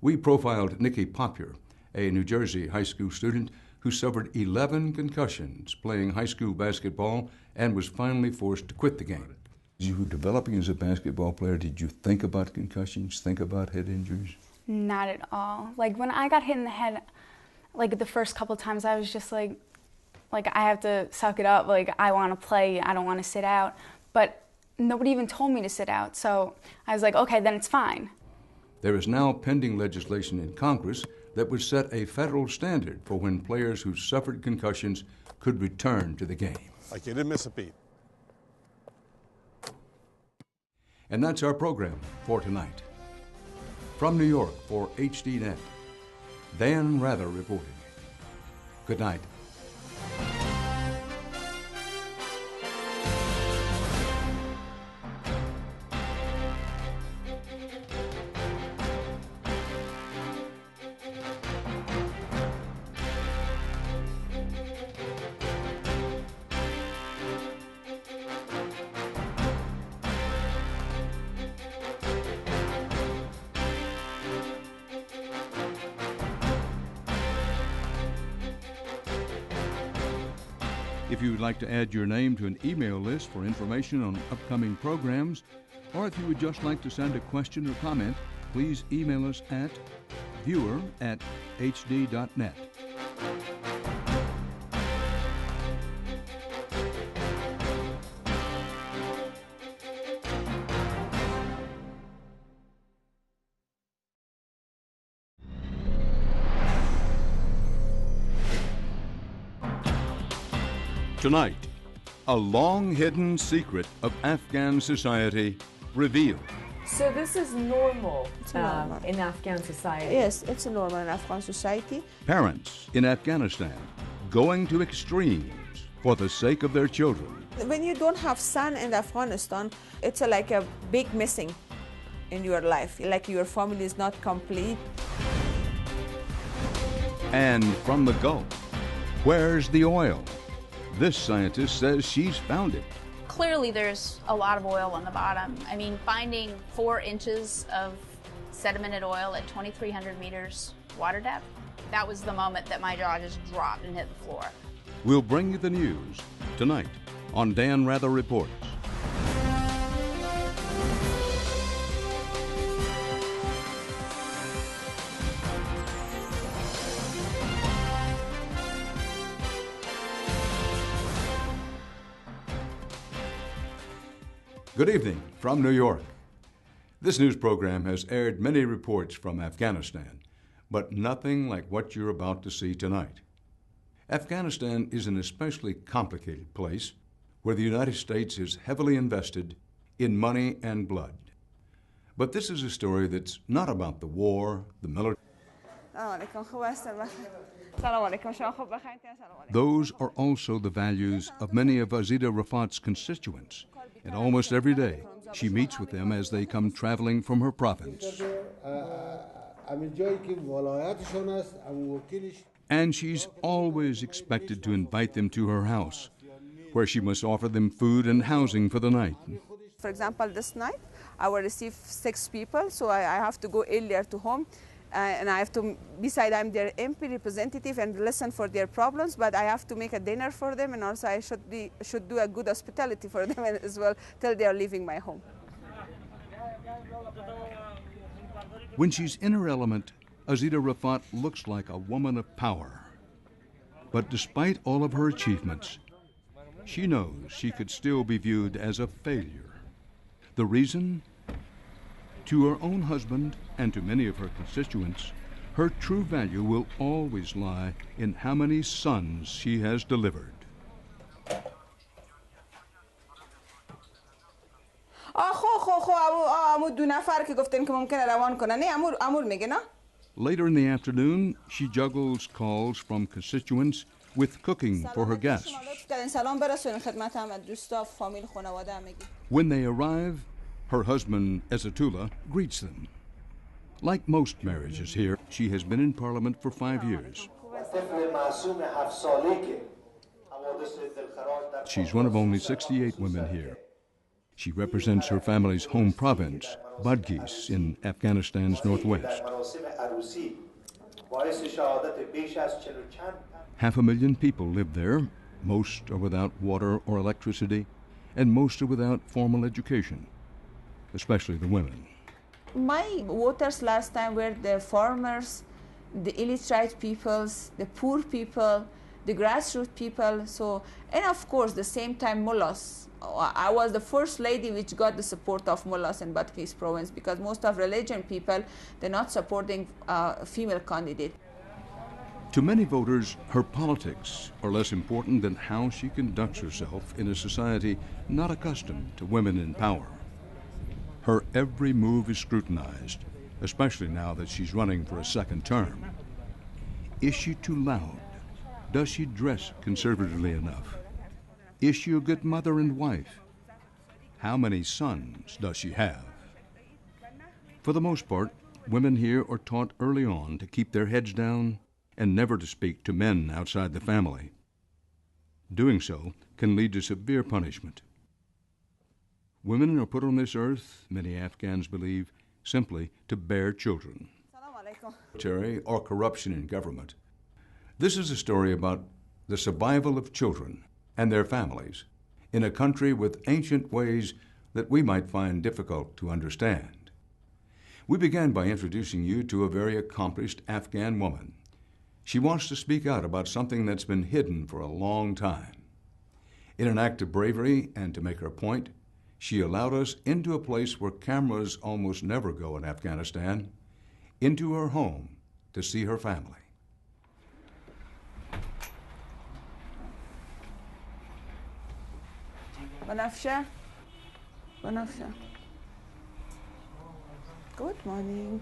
[SPEAKER 1] We profiled Nikki Poppier, a New Jersey high school student who suffered 11 concussions playing high school basketball and was finally forced to quit the game. As you were developing as a basketball player, did you think about concussions, think about head injuries?
[SPEAKER 14] Not at all. Like when I got hit in the head, like the first couple times I was just like I have to suck it up, like I want to play, I don't want to sit out. But nobody even told me to sit out, so I was like, okay, then it's fine.
[SPEAKER 1] There is now pending legislation in Congress that would set a federal standard for when players who suffered concussions could return to the game.
[SPEAKER 15] Like you didn't miss a beat.
[SPEAKER 1] And that's our program for tonight. From New York for HDNet, Dan Rather reporting. Good night.
[SPEAKER 10] If you would like to add your name to an email list for information on upcoming programs, or if you would just like to send a question or comment, please email us at viewer@hd.net. Tonight, a long-hidden secret of Afghan society revealed.
[SPEAKER 2] So this is normal,
[SPEAKER 3] normal.
[SPEAKER 2] In Afghan society?
[SPEAKER 3] Yes, it's normal in Afghan society.
[SPEAKER 10] Parents in Afghanistan going to extremes for the sake of their children.
[SPEAKER 3] When you don't have son in Afghanistan, it's like a big missing in your life, like your family is not complete.
[SPEAKER 10] And from the Gulf, where's the oil? This scientist says she's found it.
[SPEAKER 4] Clearly there's a lot of oil on the bottom. I mean, finding 4 inches of sedimented oil at 2,300 meters water depth, that was the moment that my jaw just dropped and hit the floor.
[SPEAKER 10] We'll bring you the news tonight on Dan Rather Reports.
[SPEAKER 1] Good evening from New York. This news program has aired many reports from Afghanistan, but nothing like what you're about to see tonight. Afghanistan is an especially complicated place where the United States is heavily invested in money and blood. But this is a story that's not about the war, the military. Those are also the values of many of Azida Rafat's constituents, and almost every day she meets with them as they come traveling from her province. And she's always expected to invite them to her house, where she must offer them food and housing for the night.
[SPEAKER 3] For example, this night I will receive 6 people, so I have to go earlier to home. And I have to, beside I'm their MP representative and listen for their problems, but I have to make a dinner for them, and also I should do a good hospitality for them as well till they are leaving my home.
[SPEAKER 10] When she's in her element, Azida Rafat looks like a woman of power. But despite all of her achievements, she knows she could still be viewed as a failure. The reason? To her own husband and to many of her constituents, her true value will always lie in how many sons she has delivered. Later in the afternoon, she juggles calls from constituents with cooking for her guests. When they arrive, her husband, Ezatullah, greets them. Like most marriages here, she has been in Parliament for 5 years. She's one of only 68 women here. She represents her family's home province, Badghis, in Afghanistan's northwest. 500,000 people live there. Most are without water or electricity, and most are without formal education, especially the women.
[SPEAKER 3] My voters last time were the farmers, the illiterate peoples, the poor people, the grassroots people, and of course, the same time mullahs. I was the first lady which got the support of mullahs in Badghis province, because most of religion people, they're not supporting a female candidate.
[SPEAKER 10] To many voters, her politics are less important than how she conducts herself in a society not accustomed to women in power. Her every move is scrutinized, especially now that she's running for a second term. Is she too loud? Does she dress conservatively enough? Is she a good mother and wife? How many sons does she have? For the most part, women here are taught early on to keep their heads down and never to speak to men outside the family. Doing so can lead to severe punishment. Women are put on this earth, many Afghans believe, simply to bear children.
[SPEAKER 1] Military or corruption in government. This is a story about the survival of children and their families in a country with ancient ways that we might find difficult to understand. We began by introducing you to a very accomplished Afghan woman. She wants to speak out about something that's been hidden for a long time. In an act of bravery and to make her point, she allowed us into a place where cameras almost never go in Afghanistan, into her home to see her family.
[SPEAKER 3] Banafsha. Banafsha. Good morning.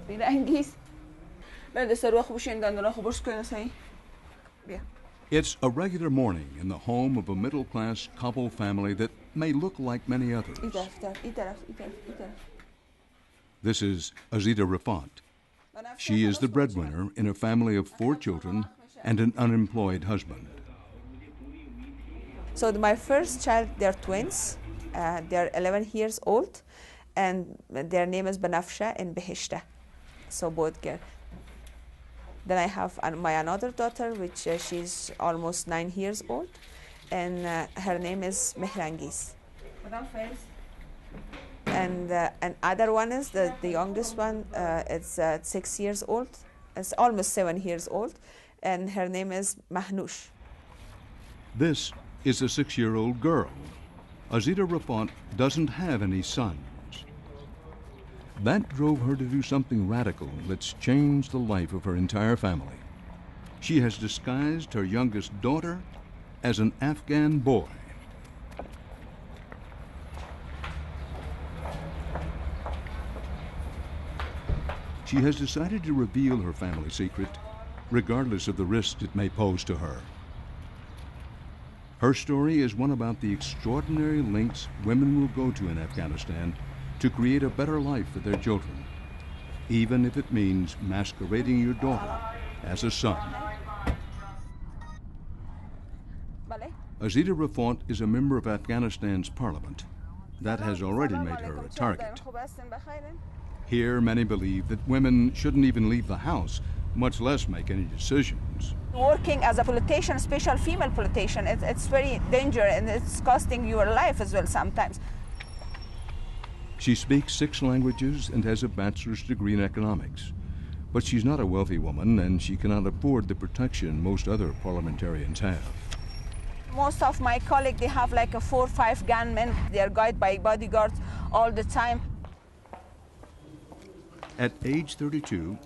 [SPEAKER 3] Birangis.
[SPEAKER 1] It's a regular morning in the home of a middle-class Kabul family that may look like many others. This is Azita Rafat. She is the breadwinner in a family of 4 children and an unemployed husband.
[SPEAKER 3] So my first child, they're twins. They're 11 years old, and their name is Banafsha and Behishta. So both girls. Then I have my another daughter, which she's almost 9 years old, and her name is Mehrangis. And other one is the youngest one. It's 6 years old. It's almost 7 years old, and her name is Mahnush.
[SPEAKER 1] This is a 6-year-old girl. Azita Rafat doesn't have any sons. That drove her to do something radical that's changed the life of her entire family. She has disguised her youngest daughter as an Afghan boy. She has decided to reveal her family secret, regardless of the risk it may pose to her. Her story is one about the extraordinary lengths women will go to in Afghanistan to create a better life for their children, even if it means masquerading your daughter as a son. Azita Rafat is a member of Afghanistan's parliament. That has already made her a target. Here, many believe that women shouldn't even leave the house, much less make any decisions.
[SPEAKER 3] Working as a politician, special female politician, it's very dangerous, and it's costing your life as well sometimes.
[SPEAKER 1] She speaks 6 languages and has a bachelor's degree in economics. But she's not a wealthy woman, and she cannot afford the protection most other parliamentarians have.
[SPEAKER 3] Most of my colleagues, they have like 4 or 5 gunmen. They are guided by bodyguards all the time.
[SPEAKER 1] At age 32,